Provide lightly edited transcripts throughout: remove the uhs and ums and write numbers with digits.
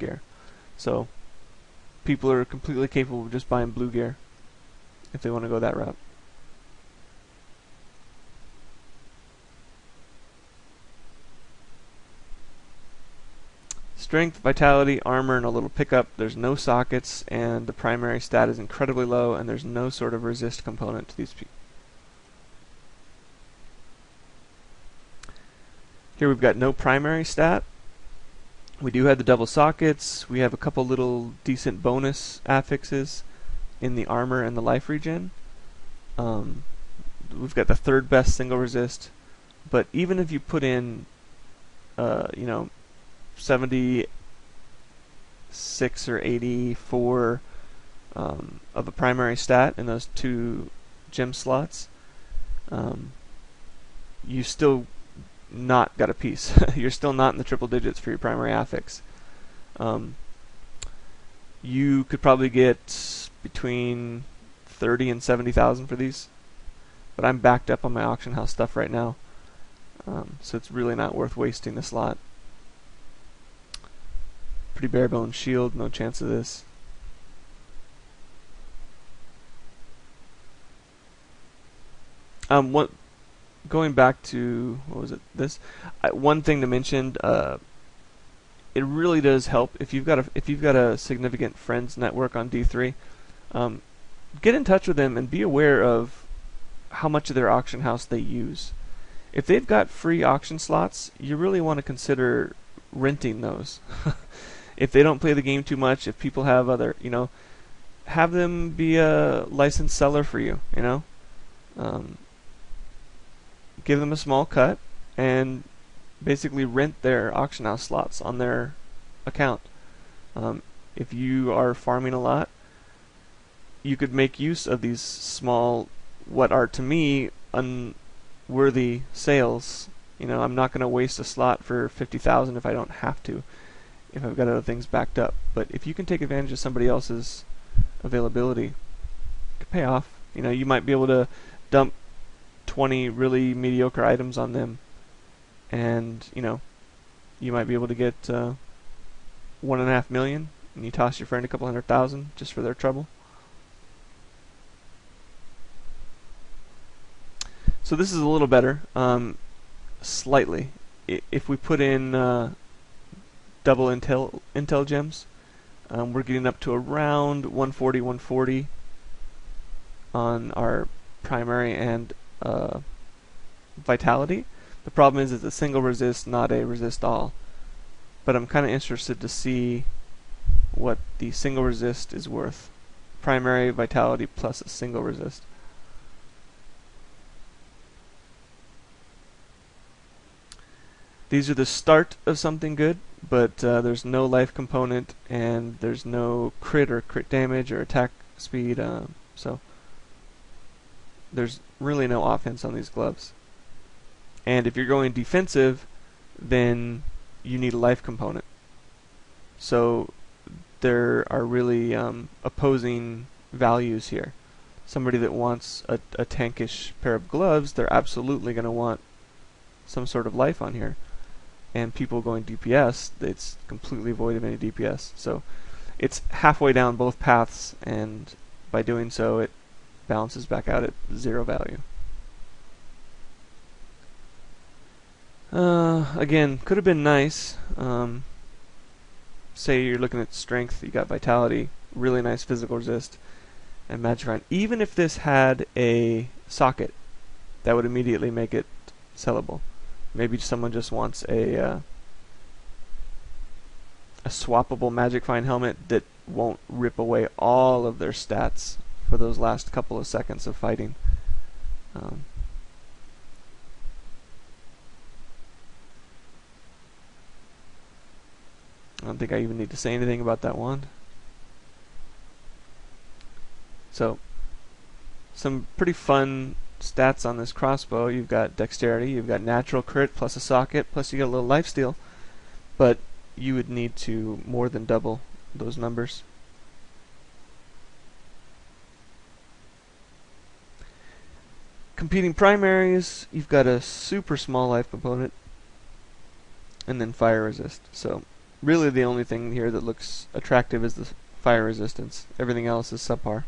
gear. So people are completely capable of just buying blue gear if they want to go that route. Strength, vitality, armor, and a little pickup. There's no sockets, and the primary stat is incredibly low, and there's no sort of resist component to these people. Here we've got no primary stat. We do have the double sockets. We have a couple little decent bonus affixes in the armor and the life regen. We've got the third best single resist, but even if you put in, 76 or 84 of a primary stat in those 2 gem slots, you still not got a piece. You're still not in the triple digits for your primary affix. You could probably get between 30 and 70,000 for these, but I'm backed up on my auction house stuff right now, so it's really not worth wasting the slot. Pretty bare bones shield, no chance of this. Going back to, what was it? This one thing to mention. It really does help if you've got a significant friends network on D3. Get in touch with them and be aware of how much of their auction house they use. If they've got free auction slots, you really want to consider renting those. If they don't play the game too much, if people have other, have them be a licensed seller for you, give them a small cut and basically rent their auction house slots on their account. If you are farming a lot, you could make use of these small, what are to me unworthy sales. I'm not going to waste a slot for 50,000 if I don't have to, if I've got other things backed up. But if you can take advantage of somebody else's availability, it could pay off. You might be able to dump 20 really mediocre items on them, and you might be able to get 1.5 million, and you toss your friend a couple 100,000 just for their trouble. So this is a little better, slightly. If we put in double intel gems, we're getting up to around 140, 140 on our primary and vitality. The problem is it's a single resist, not a resist all. But I'm kind of interested to see what the single resist is worth. Primary vitality plus a single resist. These are the start of something good, but there's no life component, and there's no crit or crit damage or attack speed, so there's really no offense on these gloves. And if you're going defensive, then you need a life component. So there are really opposing values here. Somebody that wants a tankish pair of gloves, they're absolutely going to want some sort of life on here. And people going DPS, it's completely void of any DPS. So it's halfway down both paths, and by doing so it balances back out at 0 value. Again, could have been nice. Say you're looking at strength, you got vitality, really nice physical resist, and magic round. Even if this had a socket, that would immediately make it sellable. Maybe someone just wants a swappable Magic Find helmet that won't rip away all of their stats for those last couple of seconds of fighting. I don't think I even need to say anything about that wand. So, some pretty fun stats on this crossbow. You've got dexterity, you've got natural crit plus a socket, plus you get a little lifesteal, but you would need to more than double those numbers. Competing primaries, you've got a super small life component and then fire resist. So Really the only thing here that looks attractive is the fire resistance. Everything else is subpar.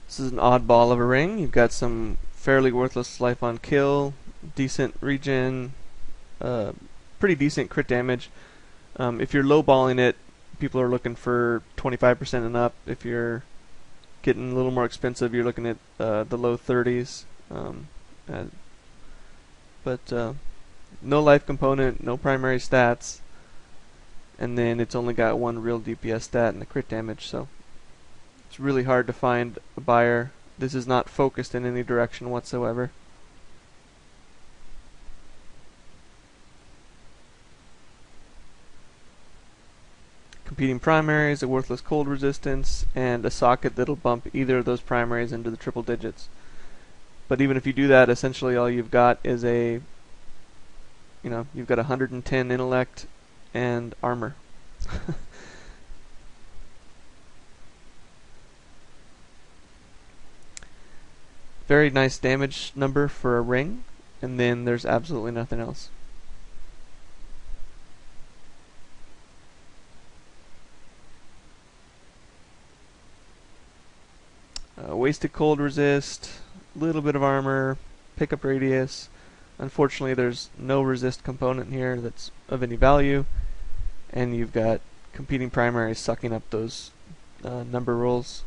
This is an oddball of a ring. You've got some fairly worthless life on kill, decent regen, pretty decent crit damage. If you're lowballing it, people are looking for 25% and up. If you're getting a little more expensive, you're looking at the low 30s. But no life component, no primary stats, and then it's only got one real DPS stat and the crit damage, so it's really hard to find a buyer. This is not focused in any direction whatsoever. Competing primaries, a worthless cold resistance, and a socket that'll bump either of those primaries into the triple digits. But even if you do that, essentially all you've got is you've got 110 intellect and armor. Very nice damage number for a ring, and then there's absolutely nothing else. Wasted cold resist, little bit of armor, pickup radius. Unfortunately, there's no resist component here that's of any value, and you've got competing primaries sucking up those number rolls,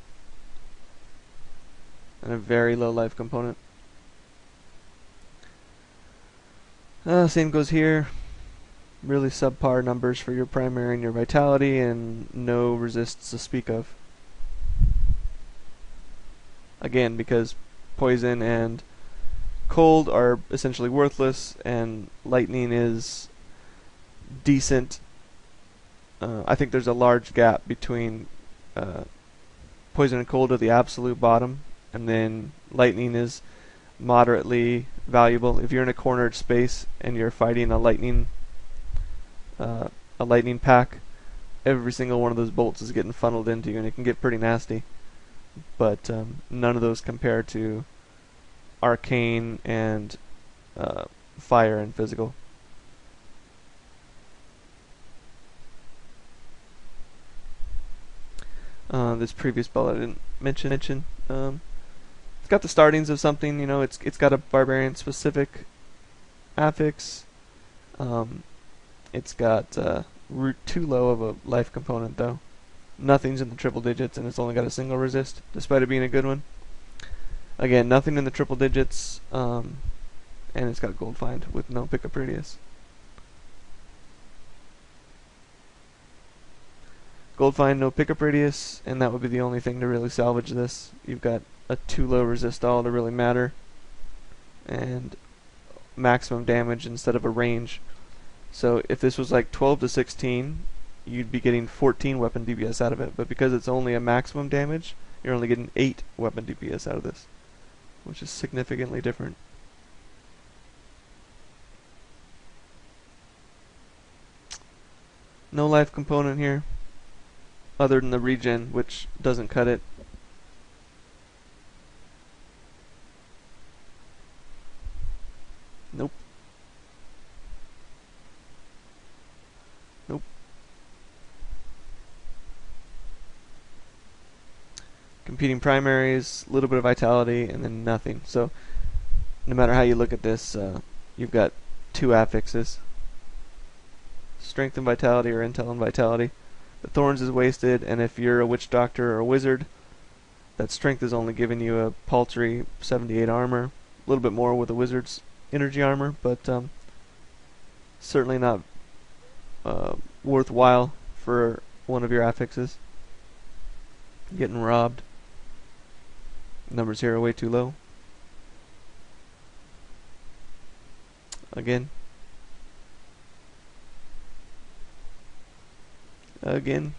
and a very low life component. Same goes here. Really subpar numbers for your primary and your vitality, and no resists to speak of. Again, because poison and cold are essentially worthless, and lightning is decent. I think there's a large gap between poison and cold at the absolute bottom, and then lightning is moderately valuable. If you're in a cornered space and you're fighting a lightning pack, every single one of those bolts is getting funneled into you, and it can get pretty nasty. But none of those compare to arcane and fire and physical. This previous spell I didn't mention. It's got the startings of something. It's got a barbarian specific affix. It's got too low of a life component though. Nothing's in the triple digits, and it's only got a single resist, despite it being a good one. Again, nothing in the triple digits, and it's got gold find with no pickup radius. Gold find, no pickup radius, and that would be the only thing to really salvage this. You've got a too low resist all to really matter, and maximum damage instead of a range. So if this was like 12 to 16, you'd be getting 14 weapon DPS out of it, but because it's only a maximum damage, you're only getting 8 weapon DPS out of this, which is significantly different. No life component here, other than the regen, which doesn't cut it. Nope. Nope. Competing primaries, a little bit of vitality, and then nothing. So no matter how you look at this, you've got two affixes. Strength and vitality, or intel and vitality. The thorns is wasted, and if you're a witch doctor or a wizard, that strength is only giving you a paltry 78 armor. A little bit more with a wizard's energy armor, but certainly not worthwhile for one of your affixes. Getting robbed. Numbers here are way too low. Again. Again.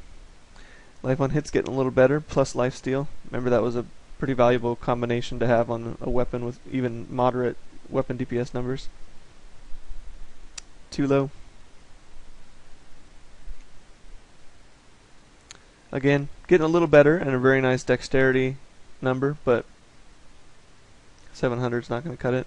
Life on hit's getting a little better, plus life steal. Remember that was a pretty valuable combination to have on a weapon with even moderate weapon DPS numbers. Too low. Again, getting a little better and a very nice dexterity number, but 700 is not going to cut it.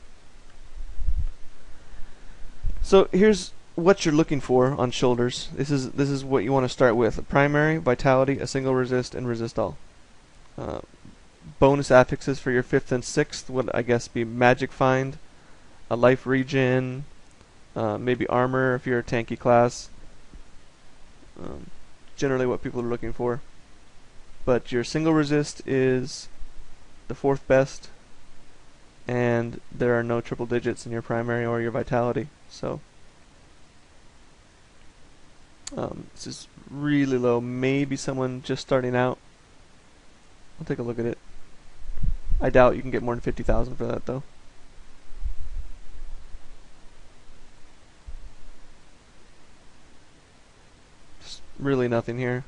So here's what you're looking for on shoulders. This is what you want to start with: a primary, vitality, a single resist, and resist all. Bonus affixes for your 5th and 6th would, I guess, be magic find, a life regen, maybe armor if you're a tanky class. Generally what people are looking for. But your single resist is the 4th best, and there are no triple digits in your primary or your vitality. So this is really low. Maybe someone just starting out. I'll take a look at it. I doubt you can get more than 50,000 for that though. Just really nothing here.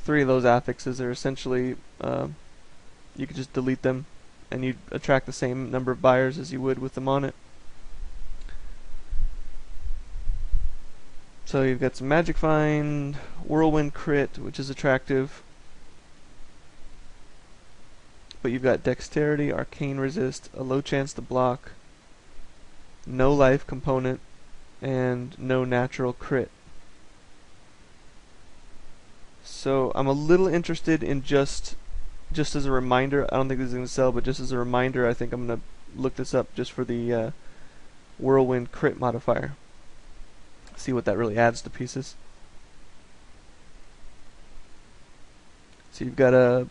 3 of those affixes are essentially you could just delete them and you'd attract the same number of buyers as you would with them on it. So you've got some magic find, whirlwind crit, which is attractive. But you've got dexterity, arcane resist, a low chance to block, no life component, and no natural crit. So I'm a little interested in just as a reminder. I don't think this is going to sell, but just as a reminder, I think I'm going to look this up just for the whirlwind crit modifier. See what that really adds to pieces. So you've got a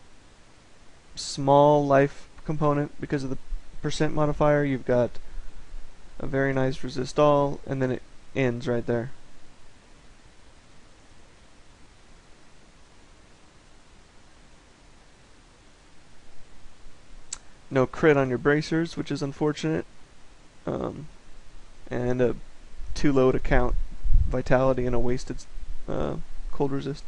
small life component because of the percent modifier. You've got a very nice resist all, and then it ends right there. No crit on your bracers, which is unfortunate, and a too low to count vitality and a wasted cold resist.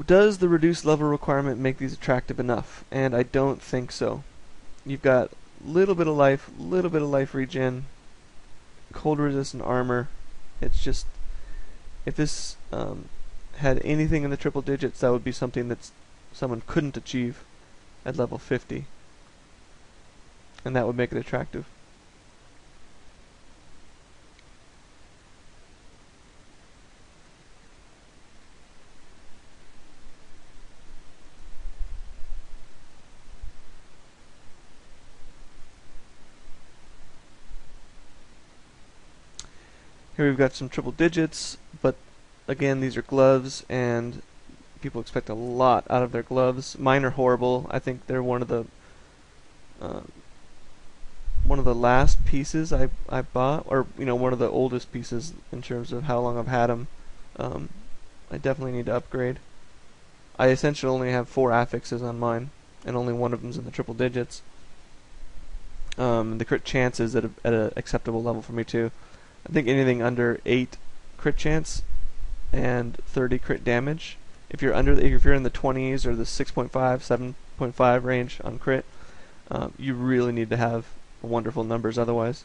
Does the reduced level requirement make these attractive enough? And I don't think so. You've got little bit of life regen, cold resist and armor. It's just, if this had anything in the triple digits, that would be something that someone couldn't achieve at level 50. And that would make it attractive. Here we've got some triple digits, but again, these are gloves, and people expect a lot out of their gloves. Mine are horrible. I think they're one of the last pieces I bought, or one of the oldest pieces in terms of how long I've had them. I definitely need to upgrade. I essentially only have 4 affixes on mine, and only one of them's in the triple digits. The crit chance is at an acceptable level for me too. I think anything under 8 crit chance and 30 crit damage. If you're in the 20s or the 6.5, 7.5 range on crit, you really need to have wonderful numbers otherwise.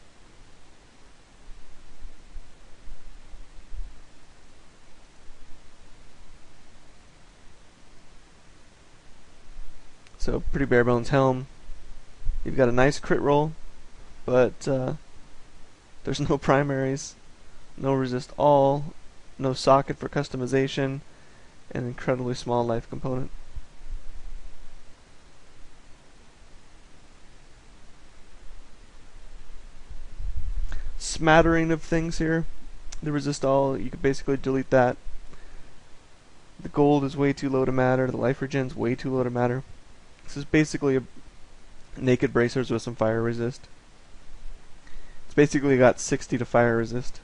So pretty bare bones helm. You've got a nice crit roll, but there's no primaries, no resist all, no socket for customization, and incredibly small life component. Smattering of things here. The resist all, you could basically delete that. The gold is way too low to matter. The life regen's way too low to matter. This is basically a naked bracers with some fire resist. It's basically got 60 to fire resist.